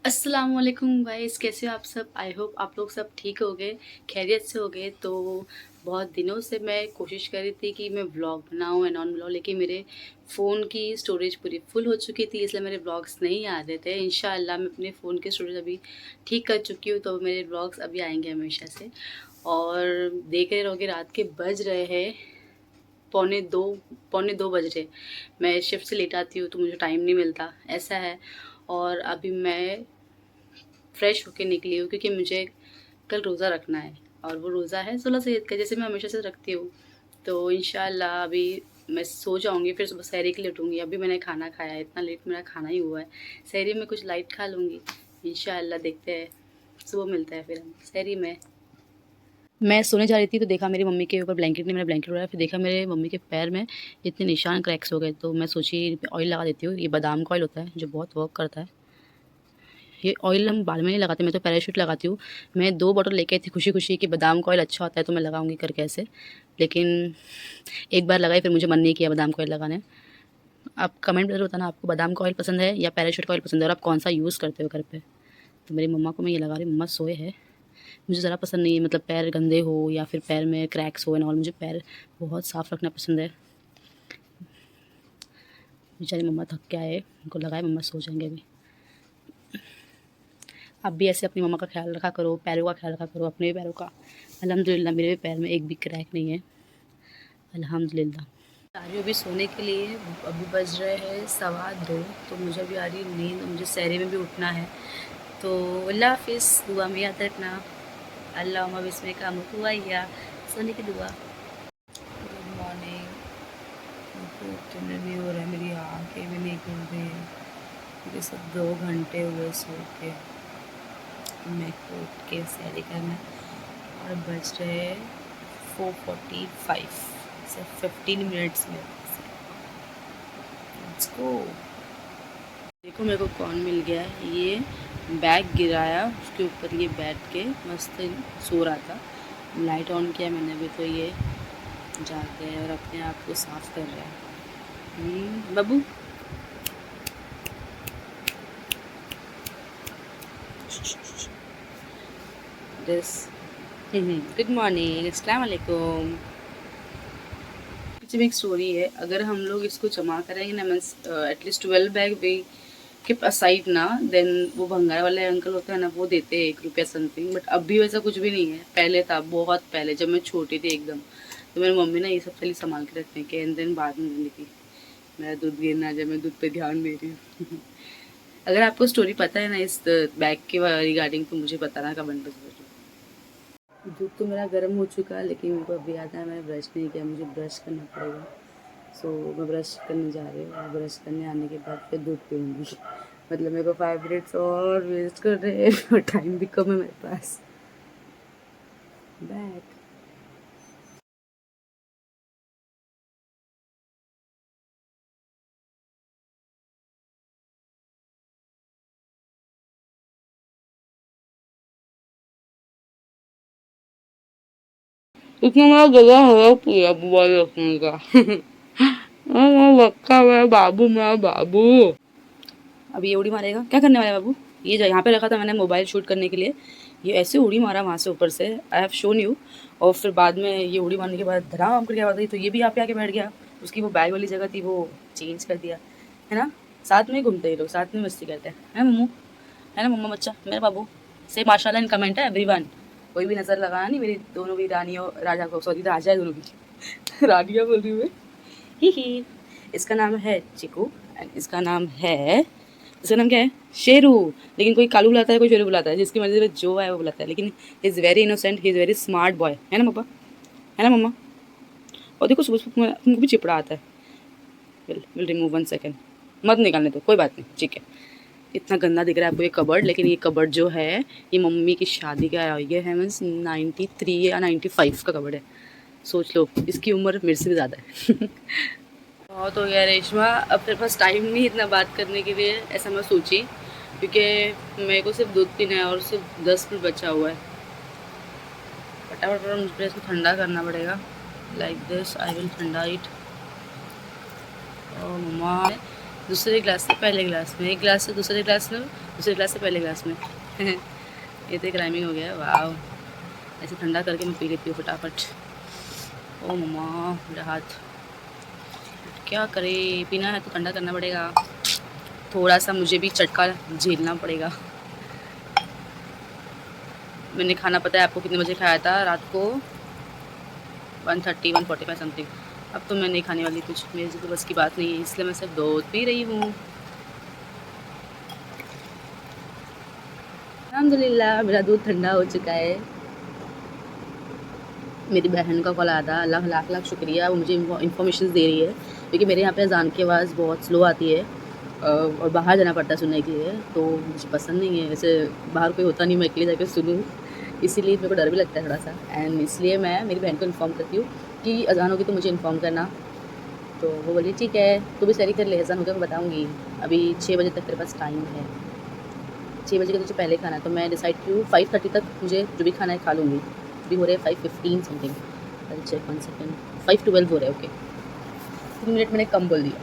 अस्सलाम वालेकुम गाइस, कैसे हो आप सब। आई होप आप लोग सब ठीक हो गए, खैरियत से हो गए। तो बहुत दिनों से मैं कोशिश कर रही थी कि मैं व्लॉग बनाऊँ एंड ऑन व्लॉग, लेकिन मेरे फ़ोन की स्टोरेज पूरी फुल हो चुकी थी, इसलिए मेरे व्लॉग्स नहीं आ रहे थे। इंशाल्लाह मैं अपने फ़ोन की स्टोरेज अभी ठीक कर चुकी हूँ, तो मेरे व्लॉग्स अभी आएंगे हमेशा से। और देख रहे रहोगे, रात के बज रहे हैं पौने दो बज रहे। मैं शिफ्ट से लेट आती हूँ तो मुझे टाइम नहीं मिलता, ऐसा है। और अभी मैं फ्रेश होके निकली हूँ क्योंकि मुझे कल रोज़ा रखना है, और वो रोज़ा है 16 सैयद का, जैसे मैं हमेशा से रखती हूँ। तो इंशाल्लाह अभी मैं सो जाऊँगी, फिर सुबह सहरी के लिए उठूँगी। अभी मैंने खाना खाया है, इतना लेट मेरा खाना ही हुआ है। सहरी में कुछ लाइट खा लूँगी, इंशाल्लाह देखते हैं, सुबह मिलता है फिर हम सहरी में। मैं सोने जा रही थी तो देखा मेरी मम्मी के ऊपर ब्लैंकेट नहीं, मेरा ब्लैंकेट उड़ाया, फिर देखा मेरे मम्मी के पैर में इतने निशान क्रैक्स हो गए। तो मैं सोची ऑयल लगा देती हूँ। ये बादाम का ऑयल होता है जो बहुत वर्क करता है। ये ऑयल हम बाल में नहीं लगाते, मैं तो पैराशूट लगाती हूँ। मैं 2 बॉटल लेके आई थी खुशी खुशी कि बादाम का ऑयल अच्छा होता है तो मैं लगाऊंगी करके ऐसे, लेकिन एक बार लगाई फिर मुझे मन नहीं किया बादाम का ऑयल लगाने। आप कमेंट में बताना आपको बादाम का ऑयल पसंद है या पैराशूट का ऑयल पसंद है, और आप कौन सा यूज़ करते हो घर पे। तो मेरी मम्मा को मैं ये लगा रही, मम्मा सोए है। मुझे ज़रा पसंद नहीं है, मतलब पैर गंदे हो या फिर पैर में क्रैक्स हो एंड ऑल, मुझे पैर बहुत साफ़ रखना पसंद है। बेचारी मम्मा थक के आए, उनको लगाए, मम्मा सो जाएंगे अभी। आप भी ऐसे अपनी मम्मा का ख्याल रखा करो, पैरों का ख्याल रखा करो, अपने भी पैरों का। अल्हम्दुलिल्लाह मेरे भी पैर में एक भी क्रैक नहीं है, अल्हम्दुलिल्लाह। आ रही हूँ अभी सोने के लिए। अभी बज रहे हैं 2:15, तो मुझे अभी आ रही है नींद, मुझे सहरी में भी उठना है। तो अल्लाह हाफिज़, दुआ में याद रखना। अल्लाहुम्मा बिस्मिका मुतवैया, सोने की दुआ। Good morning. उठने भी हो रहा है, मेरी आँखें भी नहीं खुल रही है, मुझे सब 2 घंटे हुए सो के। मैं को उठ के सैरी करना है, और बज रहे 4:45, सिर्फ 15 मिनट्स में। Let's go. देखो मेरे को कौन मिल गया है, ये बैग गिराया, उसके ऊपर ये बैठ के मस्त सो रहा था। लाइट ऑन किया मैंने भी तो ये जाग गया और अपने आप को साफ कर रहा है। बाबू दिस। गुड मॉर्निंग, अस्सलाम वालेकुम। पीछे में एक स्टोरी है, अगर हम लोग इसको जमा करेंगे ना, मीन्स एटलीस्ट 12 बैग वे कीप असाइड ना, देन वो भंगार वाले अंकल होते हैं ना, वो देते हैं 1 रुपया समथिंग। बट अभी वैसा कुछ भी नहीं है, पहले था, बहुत पहले जब मैं छोटी थी एकदम। तो मेरी मम्मी ने ये सब पहले संभाल के रखने के, एंड देन बाद में मिली थी मेरा दूध गिरना जाए, मैं दूध पे ध्यान दे रही हूँ। अगर आपको स्टोरी पता है ना इस बैग के रिगार्डिंग, तो मुझे बताना कमेंट बॉक्स में। दूध तो मेरा गर्म हो चुका है, लेकिन मेरे को अभी याद है मैंने ब्रश नहीं किया, मुझे ब्रश करना पड़ेगा। सो मैं ब्रश करने जा रही हूँ, और ब्रश करने आने के बाद फिर दूध पीऊँगी। मतलब मेरे को 5 मिनट्स और वेस्ट कर रहे हैं और टाइम भी कम है मेरे पास। बैक इतना मेरा गला है पूरा बुआ रखने का। रखा हुआ है बाबू, मेरा बाबू। अब ये उड़ी मारेगा, क्या करने वाला है बाबू। ये जो यहाँ पे रखा था मैंने मोबाइल शूट करने के लिए, ये ऐसे उड़ी मारा वहाँ से ऊपर से, आई हैव शोन यू। और फिर बाद में ये उड़ी मारने के बाद धड़ाम करके आवाज़ आई, तो ये भी यहाँ पे आके बैठ गया। उसकी वो बैग वाली जगह थी वो चेंज कर दिया, है ना। साथ में घूमते ही लोग, साथ में मस्ती करते हैं, है मम्मू, है ना मम्मा बच्चा, मेरा बाबू। से माशाल्लाह इन कमेंट है एवरीवन, कोई भी नज़र लगाना नहीं, मेरी दोनों भी रानियों, राजा को, सॉरी राजा है दोनों की। रानियाँ बोल रही हूँ मैं। ही। इसका नाम है चिकू, एंड इसका नाम है, इसका नाम क्या है, शेरू। लेकिन कोई कालू बुलाता है, कोई शेरू बुलाता है, जिसकी मर्जी से जो है वो बुलाता है, लेकिन he is very innocent, he is very smart boy, है ना पापा, है ना मम्मा। और देखो सुबह सुबह तुमको भी चिपड़ा आता है। विल रिमूव 1 सेकेंड, मत निकालने दो, कोई बात नहीं, ठीक है। इतना गंदा दिख रहा है आपको ये कबर्ड, लेकिन ये कबर्ड जो है ये मम्मी की शादी का ये है, मीन्स 93 या 95 का कबर्ड है। सोच लो, इसकी उम्र मेरे से भी ज़्यादा है। बहुत हो गया रेशमा, अब तेरे पास टाइम नहीं इतना बात करने के लिए, ऐसा मैं सोची, क्योंकि मेरे को सिर्फ दूध पीना है और सिर्फ 10 मिनट बचा हुआ है। फटाफट मुझे इसको ठंडा करना पड़ेगा, लाइक दिस आई विल ठंडा इट। और मम्मा दूसरे ग्लास से पहले ग्लास में, एक ग्लास से दूसरे ग्लास में, दूसरे ग्लास से पहले ग्लास में। ये तो एक राइमिंग हो गया। वाह, ऐसे ठंडा करके मैं पी लेती हूँ फटाफट। ओ मम्मा, मेरा हाथ। क्या करे, पीना है तो ठंडा करना पड़ेगा। थोड़ा सा मुझे भी चटका झेलना पड़ेगा। मैंने खाना पता है आपको कितने बजे खाया था? रात को 1:30 1:45 समथिंग। अब तो मैं नहीं खाने वाली कुछ, मेरे से तो बस की बात नहीं है, इसलिए मैं सिर्फ दूध पी रही हूँ। अल्हम्दुलिल्लाह मेरा दूध ठंडा हो चुका है। मेरी बहन का कॉल आया था, अल्लाह लाख लाख शुक्रिया, वो मुझे इन्फॉर्मेशन दे रही है, क्योंकि मेरे यहाँ पे अज़ान की आवाज़ बहुत स्लो आती है और बाहर जाना पड़ता है सुनने के लिए, तो मुझे पसंद नहीं है। वैसे बाहर कोई होता नहीं, मैं अकेले जाकर सुनूँ, इसीलिए मेरे को डर भी लगता है थोड़ा सा। एंड इसलिए मैं मेरी बहन को इन्फॉर्म करती हूँ कि अज़ान होगी तो मुझे इन्फॉर्म करना। तो वो बोली ठीक है, तू भी सैरी कर ले, अज़ान होकर मैं बताऊँगी। अभी 6 बजे तक तेरे पास टाइम है, 6 बजे के तुझे पहले खाना है, तो मैं डिसाइड की हूँ 5:30 तक मुझे जो भी खाना है खा लूँगी। अभी हो रहे हैं 5:15 समथिंग, चेक 1 सेकेंड, 5:12 हो रहे हैं। ओके, 3 मिनट मैंने कम बोल दिया।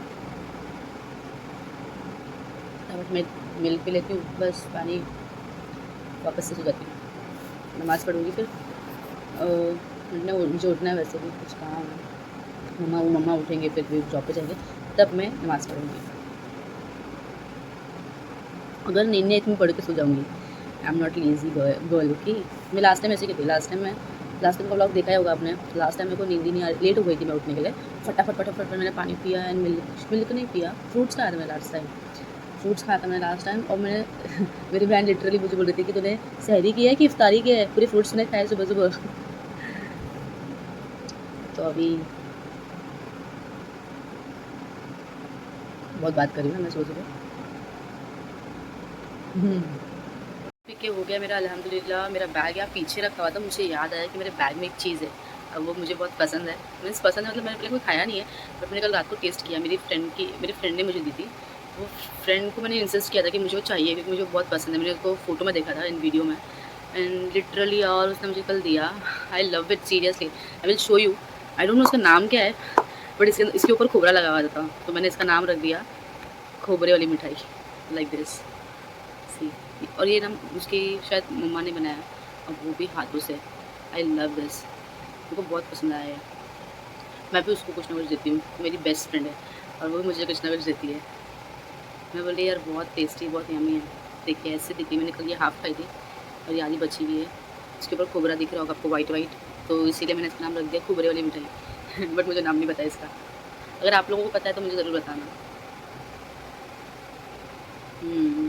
बट मैं मिल्क पी लेती हूँ, बस पानी वापस से सो जाती हूँ, नमाज़ पढ़ूँगी फिर। मुझे उठना है, वैसे भी कुछ काम है, मम्मा उठेंगे फिर भी जॉब पे जाएंगे, तब मैं नमाज़ पढ़ूँगी। अगर नींद नहीं इतनी पढ़ के सो जाऊँगी। I am not lazy girl, okay. मैं लास्ट टाइम ऐसे की थी, लास्ट टाइम का व्लॉग देखा ही होगा आपने। लास्ट टाइम मेरे को नींद ही नहीं आ रही, लेट हो गई थी मैं उठने के लिए। फटाफट मैंने पानी पिया एंड मिल्क नहीं पिया, फ्रूट्स खाया था मैं लास्ट टाइम, और मैंने मेरी बहन लिटरली मुझे बोल रही थी कि तूने सहरी किया है कि इफ्तारी किया है, पूरे फ्रूट्स ने खाए सुबह सुबह। तो अभी बहुत बात कर रही हूँ मैं सुबह सुबह। पी के हो गया मेरा अल्हम्दुलिल्लाह। मेरा बैग यहाँ पीछे रखा हुआ था, मुझे याद आया कि मेरे बैग में एक चीज़ है, अब वो मुझे बहुत पसंद है। मीन्स पसंद है मतलब मैंने पहले कोई खाया नहीं है, बट मैंने कल रात को टेस्ट किया, मेरी फ्रेंड ने मुझे दी थी। वो फ्रेंड को मैंने इंसिस्ट किया था कि मुझे वो चाहिए, क्योंकि मुझे बहुत पसंद है। मैंने उसको फ़ोटो में देखा था, इन वीडियो में, एंड लिटरली और उसने मुझे कल दिया। I love it seriously, I will show you. I don't know उसका नाम क्या है, बट इसके ऊपर खोबरा लगा हुआ था, तो मैंने इसका नाम रख दिया खोबरे वाली मिठाई, लाइक दिस सी। और ये ना उसकी शायद मम्मा ने बनाया, और वो भी हाथों से। आई लव दिस, मेरे को बहुत पसंद आया है। मैं भी उसको कुछ ना कुछ देती हूँ, मेरी बेस्ट फ्रेंड है, और वो भी मुझे कुछ ना कुछ देती है। मैं बोली यार बहुत टेस्टी, बहुत यम्मी है। देखिए ऐसे दिखी, मैंने कल ये हाफ़ खाई थी और ये आधी बची हुई है। इसके ऊपर खोबरा दिख रहा होगा आपको, वाइट वाइट, तो इसीलिए मैंने इसका नाम रख दिया खोबरे वाली मिठाई। बट मुझे नाम नहीं पता इसका, अगर आप लोगों को पता है तो मुझे ज़रूर बताना।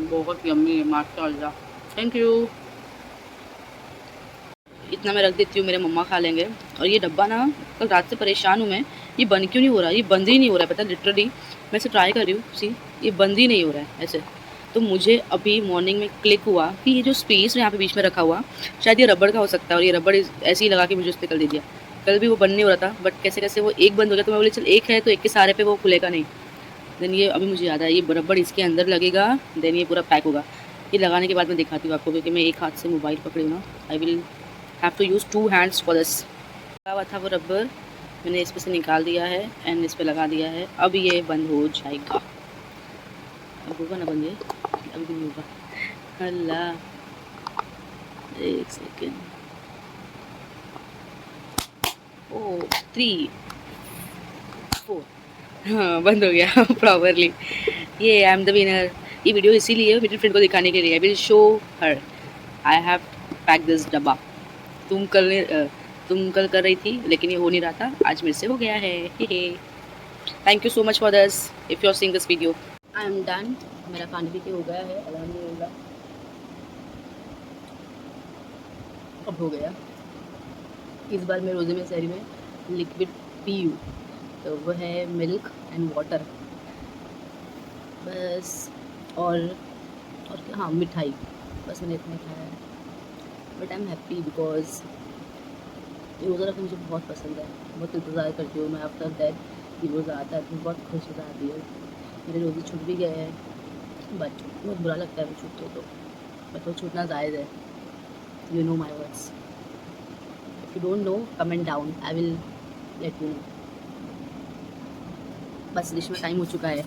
बहुत यम्मी है माशाल्लाह, थैंक यू। इतना मैं रख देती हूँ, मेरे मम्मा खा लेंगे। और ये डब्बा ना, कल रात से परेशान हूँ मैं, ये बंद क्यों नहीं हो रहा, ये बंद ही नहीं हो रहा है, पता है लिटरली। मैं इसे ट्राई कर रही हूँ, सी ये बंद ही नहीं हो रहा है ऐसे। तो मुझे अभी मॉर्निंग में क्लिक हुआ कि ये जो स्पेस यहाँ पे बीच में रखा हुआ, शायद ये रबड़ का हो सकता है, और ये रबड़ ऐसे ही लगा के मुझे उस पर कल दे दिया। कल भी वो बंद नहीं हो रहा था, बट कैसे कैसे वो एक बंद हो गया, तो मैं बोली चल एक है तो एक के सहारे पे वो खुलेगा नहीं। देन ये अभी मुझे याद है, ये रबड़ इसके अंदर लगेगा, देन ये पूरा पैक होगा। ये लगाने के बाद मैं दिखाती हूँ आपको, क्योंकि मैं एक हाथ से मोबाइल पकड़ी हूँ ना, I will have to use 2 hands for this. लगा हुआ था वो रबर, मैंने इस पे से निकाल दिया है एंड इस पे लगा दिया है। अब ये बंद हो जाएगा, अब होगा ना बंद, ये अभी भी नहीं होगा। अल्लाह, एक सेकेंड, ओ 3 4, हाँ बंद हो गया प्रॉपरली। ये आई एम द विनर। ये वीडियो इसीलिए मेरी फ्रेंड को दिखाने के लिए, I will show her I have pack this डब्बा। तुम कल कर रही थी लेकिन ये हो नहीं रहा था, आज मेरे से हो गया है। Thank you so much for this, if you are seeing this video. I am done, मेरा पानी पी के हो गया है अल्हम्दुलिल्लाह, अब हो गया। इस बार मैं रोज़े में सहरी में लिक्विड पी हूँ, तो वो है मिल्क एंड वाटर बस। और हाँ मिठाई, बस मैंने इतना खाया है। But I am happy because रोज़ा रखना मुझे बहुत पसंद है, बहुत इंतज़ार करती हूँ मैं आफ्टर दैट कि रोज़ा आता है तो बहुत खुश हो जाती है। मेरे रोज़े छूट भी गए हैं, बट बहुत बुरा लगता है वो छूटते तो, बट वो छूटना जायज़ है। You know my words, if you don't know comment down, I will let you know. बस डिश में टाइम हो चुका है।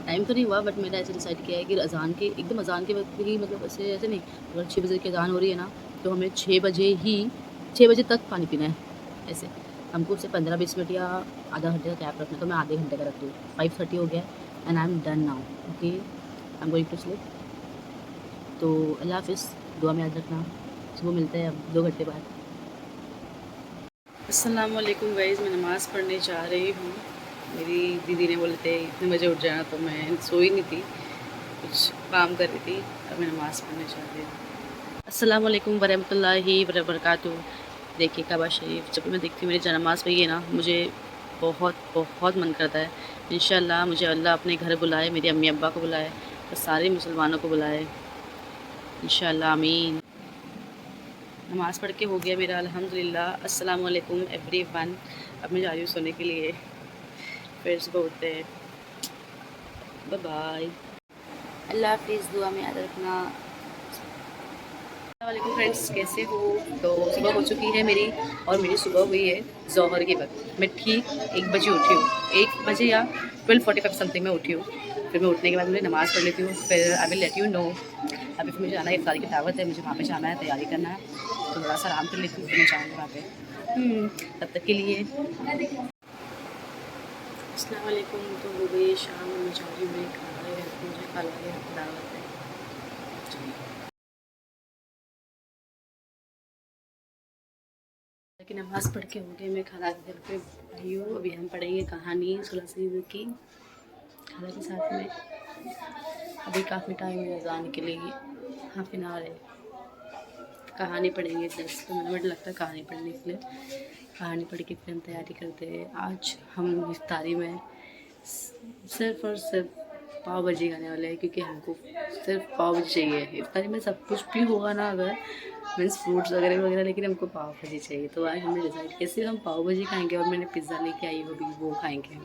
टाइम तो नहीं हुआ, बट मैंने ऐसे डिसाइड किया है कि अज़ान के एकदम अज़ान के वक्त ही, मतलब ऐसे नहीं, अगर 6 बजे की अज़ान हो रही है ना, तो हमें 6 बजे तक पानी पीना है। ऐसे हमको उससे 15-20 मिनट या आधा घंटे का गैप रखना है, तो मैं आधे घंटे का रखती हूँ। 5:30 हो गया and I am done now. Okay, I am going to sleep. तो अल्लाह हाफ़िज़, दुआ में याद रखना। सुबह मिलते हैं अब 2 घंटे बाद। अस्सलाम वालेकुम गाइज़, मैं नमाज़ पढ़ने जा रही हूँ। मेरी दीदी ने बोले थे इतने बजे उठ जाना, तो मैं सोई नहीं थी, कुछ काम कर रही थी। अब मैं नमाज़ पढ़ने जा रही हूँ। अस्सलाम वालेकुम वरहमतुल्लाहि वबरकातुहू। देखिए काबा शरीफ, जब भी मैं देखती हूँ मेरी नमाज़ पढ़ी है ना, मुझे बहुत बहुत मन करता है इंशाअल्लाह मुझे अल्लाह अपने घर बुलाए, मेरे अम्मी अब्बा को बुलाए और सारे मुसलमानों को बुलाए इंशाअल्लाह, आमीन। नमाज़ पढ़ के हो गया मेरा अल्हम्दुलिल्लाह। अस्सलाम वालेकुम एवरीवन। अब मैं जा रही हूँ सोने के लिए, फिर सुबह उठते हैं। बाय बाय, अल्लाह हाफिज़, दुआ में याद रखना। वालेकुम फ्रेंड्स, कैसे हो? तो सुबह हो चुकी है मेरी, और मेरी सुबह हुई है ज़ोहर के वक्त। मैं ठीक 1 बजे उठी हूँ, 1 बजे या 12:45 समथिंग में उठी हूँ। फिर मैं उठने के बाद मुझे नमाज़ पढ़ लेती हूँ, फिर I will let you know. अभी फिर मुझे जाना है, इफ्तारी की दावत है, मुझे वहाँ पे जाना है, तैयारी करना है, तो थोड़ा सा आराम कर लेती हूँ, फिर मैं जाऊँगी वहाँ पे। तब तक के लिए अस्सलाम वालेकुम। तो हो गई शाम, मैं जा रही हूँ खाना है, मुझे खाना है, दावत है। लेकिन नमाज़ पढ़ के हो गए, मैं खाला के घर पे आई हूँ। अभी हम पढ़ेंगे कहानी सुलह की खाला के साथ में। अभी काफ़ी टाइम है अज़ान के लिए, हाफ एन आवर है। कहानी पढ़ेंगे 10-15 मिनट लगता है कहानी पढ़ने के लिए। कहानी पढ़ के फिर हम तैयारी करते हैं। आज हम इफ्तारी में सिर्फ़ और सिर्फ पाव भाजी खाने वाले हैं, क्योंकि हमको सिर्फ पाव भाजी चाहिए। इफ्तारी में सब कुछ भी होगा ना, अगर मीन्स फ्रूट्स वगैरह वगैरह, लेकिन हमको पाव भाजी चाहिए। तो आज हमने डिसाइड किया सिर्फ हम पाव भाजी खाएंगे, और मैंने पिज़्ज़ा लेके आई हूँ अभी, वो खाएंगे।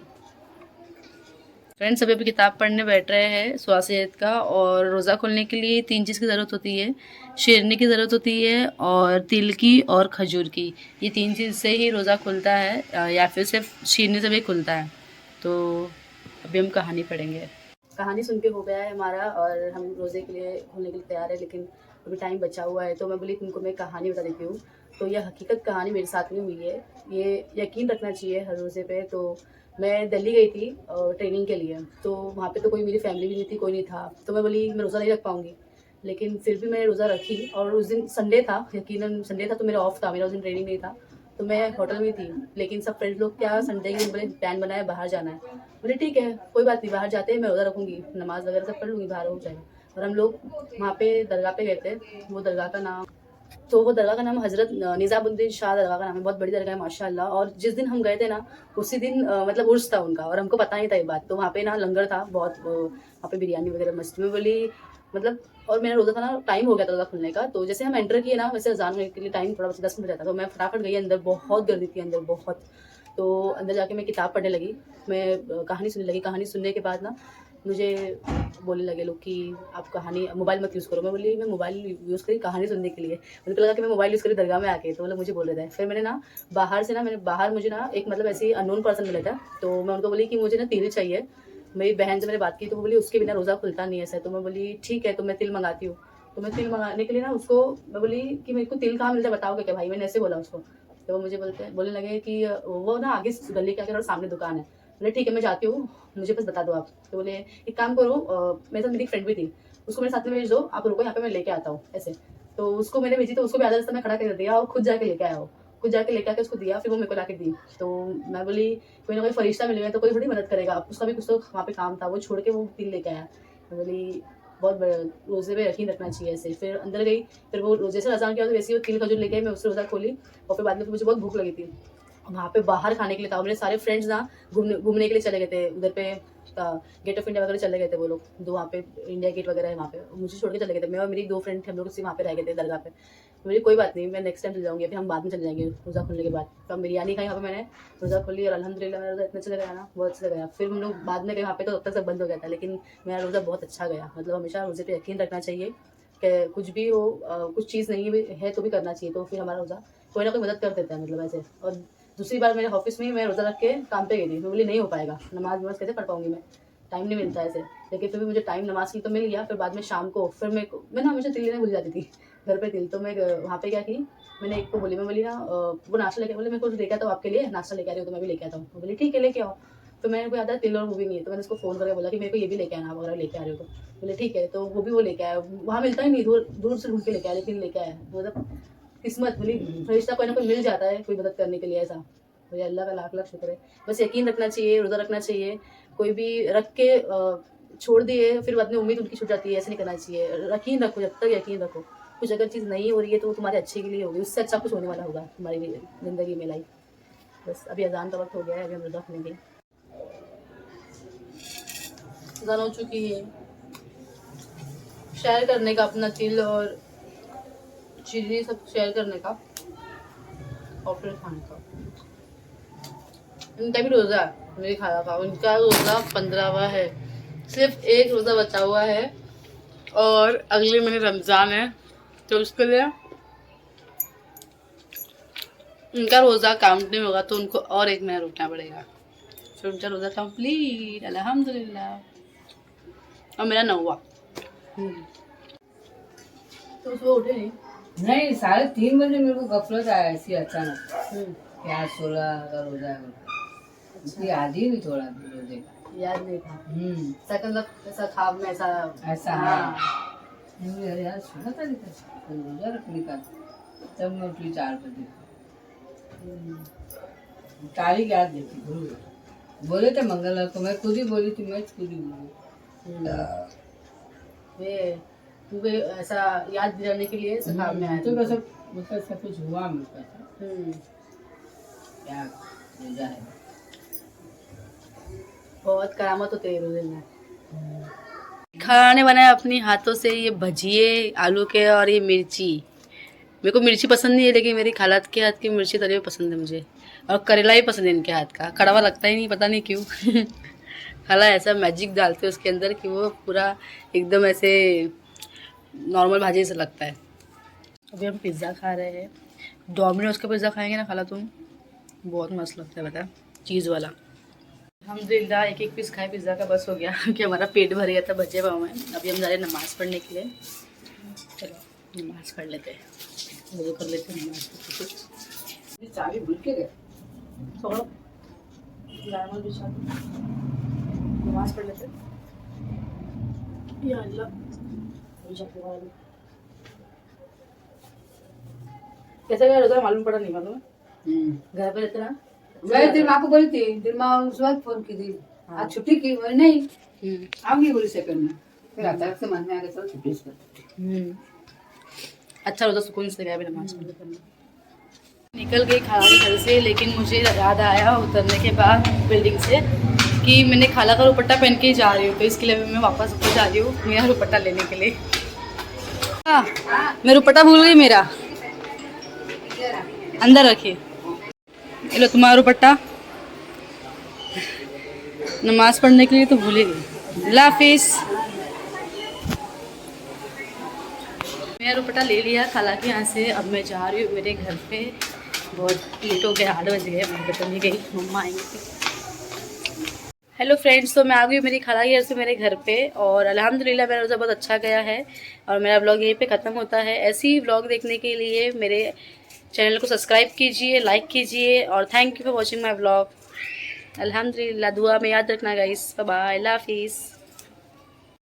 फ्रेंड्स, सभी अभी किताब पढ़ने बैठ रहे हैं स्वासियत का। और रोज़ा खोलने के लिए 3 चीज़ की ज़रूरत होती है। शेरनी की ज़रूरत होती है, और तिल की, और खजूर की। ये 3 चीज़ से ही रोज़ा खुलता है, या फिर सिर्फ शेरनी से भी खुलता है। तो अभी हम कहानी पढ़ेंगे। कहानी सुन के हो गया है हमारा, और हम रोज़े के लिए खोलने के लिए तैयार है, लेकिन अभी टाइम बचा हुआ है। तो मैं बोली तुमको मैं कहानी बता देती हूँ। तो यह हकीकत कहानी मेरे साथ में हुई है। ये यकीन रखना चाहिए हर रोज़े पे। तो मैं दिल्ली गई थी ट्रेनिंग के लिए, तो वहाँ पे तो कोई मेरी फैमिली भी नहीं थी, कोई नहीं था। तो मैं बोली मैं रोज़ा नहीं रख पाऊँगी, लेकिन फिर भी मैंने रोज़ा रखी। और उस दिन संडे था, यकीनन संडे था, तो मेरा ऑफ था, मेरा उस दिन ट्रेनिंग नहीं था। तो मैं होटल में थी, लेकिन सब फ्रेंड्स लोग क्या संडे के दिन बोले प्लान बनाया बाहर जाना है। बोले ठीक है कोई बात नहीं, बाहर जाते हैं, मैं रोज़ा रखूँगी, नमाज़ वगैरह सब पढ़ लूँगी, बाहर हो जाएगा। और हम लोग वहाँ पे दरगाह पे गए थे। वो दरगाह का नाम, तो वो दरगाह का नाम हज़रत निज़ामुद्दीन शाह दरगाह का नाम है। बहुत बड़ी दरगाह है माशाअल्लाह। और जिस दिन हम गए थे ना, उसी दिन मतलब उर्स था उनका, और हमको पता नहीं था ये बात। तो वहाँ पे ना लंगर था बहुत, वहाँ पे बिरयानी वगैरह मस्त। में बोली मतलब, और मेरा रोज़ा था ना, टाइम हो गया था रोज़ा खुलने का। तो जैसे हम एंटर किए ना, वैसे अज़ान होने के लिए टाइम थोड़ा 10 मिनट रहता, तो मैं फटाफट गई अंदर। बहुत गर्दी थी अंदर, बहुत। तो अंदर जाके मैं किताब पढ़ने लगी, मैं कहानी सुनने लगी। कहानी सुनने के बाद ना मुझे बोलने लगे लोग कि आप कहानी मोबाइल मत यूज़ करो। मैं बोली मैं मोबाइल यूज़ करी कहानी सुनने के लिए, उनको लगा कि मैं मोबाइल यूज़ करी दरगाह में आके, तो मतलब मुझे बोल रहे थे। फिर मैंने ना बाहर से ना, मैंने बाहर मुझे ना एक मतलब ऐसे ही अननोन पर्सन मिला था। तो मैं उनको बोली कि मुझे ना तिल चाहिए। मेरी बहन से मैंने बात की, तो वो बोली उसके बिना रोज़ा खुलता नहीं है ऐसा। तो मैं बोली ठीक है, तो मैं तिल मंगाती हूँ। तो मैं तिल मंगाने के लिए ना उसको मैं बोली कि मेरे को तिल कहाँ मिलता है बताओगे क्या भाई, मैंने ऐसे बोला उसको। तो वो मुझे बोलने लगे कि वो ना आगे गली के आगे और सामने दुकान है। बोले ठीक है मैं जाती हूँ, मुझे बस बता दो आप। तो बोले एक काम करो, मेरे साथ मेरी फ्रेंड भी थी, उसको मेरे साथ में भेज दो, आप रुको यहाँ पे, मैं लेके आता हूँ ऐसे। तो उसको मैंने भेजी, तो उसको भी आधा रास्ता में खड़ा कर दिया, और खुद जाके लेके आया वो। खुद जाके लेके आके उसको दिया, फिर वो मेरे को लाके दी। तो मैं बोली कोई ना कोई फरिश्ता मिल गया तो कोई थोड़ी मदद करेगा, उसका भी कुछ तो वहाँ पे काम था, वो छोड़ के वो तिल लेके आया। मैं बोली बहुत रोजे पे यकीन रखना चाहिए ऐसे। फिर अंदर गई, फिर वो जैसे अजान किया तो वैसे ही वो तिल खजूर लेके आई, मैं उससे रोजा खोली। और फिर बाद में तो मुझे बहुत भूख लगी थी, वहाँ पे बाहर खाने के लिए था। मेरे सारे फ्रेंड्स ना घूमने के लिए चले गए थे उधर पे, गेट ऑफ इंडिया वगैरह चले गए थे वो लोग, जो वहाँ पे इंडिया गेट वगैरह है वहाँ पे, मुझे छोड़ के चले गए थे। मैं और मेरी 2 फ्रेंड थे, हम लोग सिर्फ वहाँ पे रह गए थे दरगाह पे। मुझे कोई बात नहीं, मैं नेक्स्ट टाइम चले जाऊँगी, अभी हम बाद में चले जाएंगे रोज़ा खुलने के बाद। तो हम बिरयानी खाई वहाँ पे, मैंने रोज़ा खोली, और अल्हम्दुलिल्लाह मेरा रोज़ा इतना अच्छा गया ना, बहुत अच्छा गया। फिर हम लोग बाद में गए वहाँ पे, तो तब तक सब बंद हो गया था, लेकिन मेरा रोज़ा बहुत अच्छा गया। मतलब हमेशा रोज़े पे यकीन रखना चाहिए कि कुछ भी हो, कुछ चीज़ नहीं भी है तो भी करना चाहिए, तो फिर हमारा रोज़ा कोई ना कोई मदद कर देता है, मतलब ऐसे। और दूसरी बार मेरे ऑफिस में ही मैं रोज़ा रख के काम पे गई थी, मैं बोली नहीं हो पाएगा, नमाज वमाज कैसे पढ़ पाऊँगी मैं। टाइम नहीं मिलता ऐसे, लेकिन फिर भी मुझे टाइम नमाज की तो मिल गया। फिर बाद में शाम को फिर मैं ना हमेशा तिल लेने भूल जाती थी घर पे तिल। तो मैं वहाँ पे क्या की, मैंने एक को बोली, मैं बोली ना वो नाश्ता लेके, बोले मैं कुछ लेके आता हूँ आपके लिए, नाश्ता लेके आ रही हो तो मैं भी लेके आता हूँ। बोली ठीक है लेके आओ। फिर मैंने को याद है तिल और वो भी नहीं है, तो मैंने उसको फ़ोन करके बोला कि मेरे को ये भी लेके आना, अगर लेके आ रहे हो तो। बोले ठीक है, तो वो भी वो लेके आया। वहाँ मिलता ही नहीं, दूर दूर से ढूंढ के लेके आया, लेकिन लेके आया। मतलब किस्मत, बोली फरिश्ता कोई ना कोई मिल जाता है कोई मदद करने के लिए ऐसा। मुझे अल्लाह का लाख लाख शुक्र है। बस यकीन रखना चाहिए, रोज़ा रखना चाहिए। कोई भी रख के छोड़ दिए फिर बाद में उम्मीद उनकी छूट जाती है, ऐसे नहीं करना चाहिए। यकीन रखो, जब तक यकीन रखो कुछ अगर चीज़ नहीं हो रही है तो वो तुम्हारे अच्छे के लिए होगी, उससे अच्छा कुछ होने वाला होगा तुम्हारी ज़िंदगी में लाइफ। बस अभी अजान का वक्त हो गया है, अभी हम रोज़ा रखेंगे। अजान हो चुकी है। शेयर करने का अपना तिल और चीज़ें सब शेयर करने का और फिर खाने का। इनका भी रोज़ा है, मेरी खाला का, उनका रोज़ा 15वां है, सिर्फ एक रोज़ा बचा हुआ है और अगले महीने रमज़ान है, तो उसके लिए उनका रोज़ा काउंट नहीं होगा, तो उनको और एक महीना रुकना पड़ेगा। फिर उनका रोज़ा कंप्लीट अल्हम्दुलिल्लाह। और मेरा 9वां। तो सुबह उठे नहीं? नहीं, 3:30 बजे मेरे को गफलत आया ऐसी अचानक कि आज 16 का रोजा है। उसकी याद ही नहीं थोड़ा भी रोजे का, याद नहीं था। मतलब ऐसा ख्वाब में ऐसा हाँ। मुझे यार 16 तारीख का रोजा रखने का, तब मैं उठी 4 बजे। तारीख याद नहीं थी, भूल गई। बोले थे मंगलवार को, मैं खुद ही बोली थी, मैं खुद ही बोली। तुमको ऐसा याद दिलाने के लिए ख्वाब में आया तो बस मतलब सब कुछ हुआ मुझका क्या रोजा है। बहुत करामत होती है रोजे में। खाने बनाए अपनी हाथों से, ये भजिए आलू के और ये मिर्ची। मेरे को मिर्ची पसंद नहीं है, लेकिन मेरी खाला के हाथ की मिर्ची तली हुई पसंद है मुझे, और करेला भी पसंद है इनके हाथ का। कड़वा लगता ही नहीं, पता नहीं क्यों। खाला ऐसा मैजिक डालते हैं उसके अंदर कि वो पूरा एकदम ऐसे नॉर्मल भाजी से लगता है। अभी हम पिज़्ज़ा खा रहे हैं, डोमिनोज का पिज़्ज़ा खाएंगे ना खाला तुम, बहुत मस्त लगता है बता, चीज़ वाला। अल्हम्दुलिल्लाह एक एक पीस खाए पिज़्ज़ा का, बस हो गया क्योंकि हमारा पेट भर गया था बचे पाव में। अभी हम जा रहे हैं नमाज़ पढ़ने के लिए। चलो नमाज़ पढ़ लेते हैं, वो कर लेते हैं नमाज़। चाबी भूल के गए, छोड़ो नमाज़ पढ़ लेते या अल्लाह। कैसे गया रोज़ा मालूम पड़ा नहीं, मालूम है घर पे रहते ना। मैं तेरी माँ को बोली थी, तेरी माँ उस वक्त फोन की थी, आज छुट्टी की, बोली नहीं आऊंगी बोली सेकंड में। फिर अचानक से मन में आ गया चलो छुट्टी से। अच्छा रोज़ा सुकून से गया भी नमाज़ पढ़ने। निकल गई खाला के घर से, लेकिन मुझे याद आया उतरने के बाद बिल्डिंग से कि मैंने खाला का दुपट्टा पहन के ही जा रही हूँ, तो इसके लिए मैं वापस ऊपर जा रही हूँ मेरा दुपट्टा लेने के लिए। हाँ मैं दुपट्टा भूल गई मेरा, अंदर रखिए। ये लो तुम्हारा दुपट्टा, नमाज पढ़ने के लिए तो भूल ही गई। अल्लाह हाफिज़। मेरा दुपट्टा ले लिया खाला के यहाँ से, अब मैं जा रही हूँ मेरे घर पे। बहुत लेट हो गया, 8 बज गए, मैं पता नहीं गई, मम्मा आएंगे। हेलो फ्रेंड्स, तो मैं आ गई हूँ मेरी खाला के घर से मेरे घर पे, और अल्हम्दुलिल्लाह मेरा रोज़ा बहुत अच्छा गया है। और मेरा ब्लॉग यहीं पे ख़त्म होता है। ऐसे ही ब्लॉग देखने के लिए मेरे चैनल को सब्सक्राइब कीजिए, लाइक कीजिए, और thank you for watching my blog. अल्हम्दुलिल्लाह दुआ में याद रखना गाइस। बाय बाय, अल्लाह हाफिज़।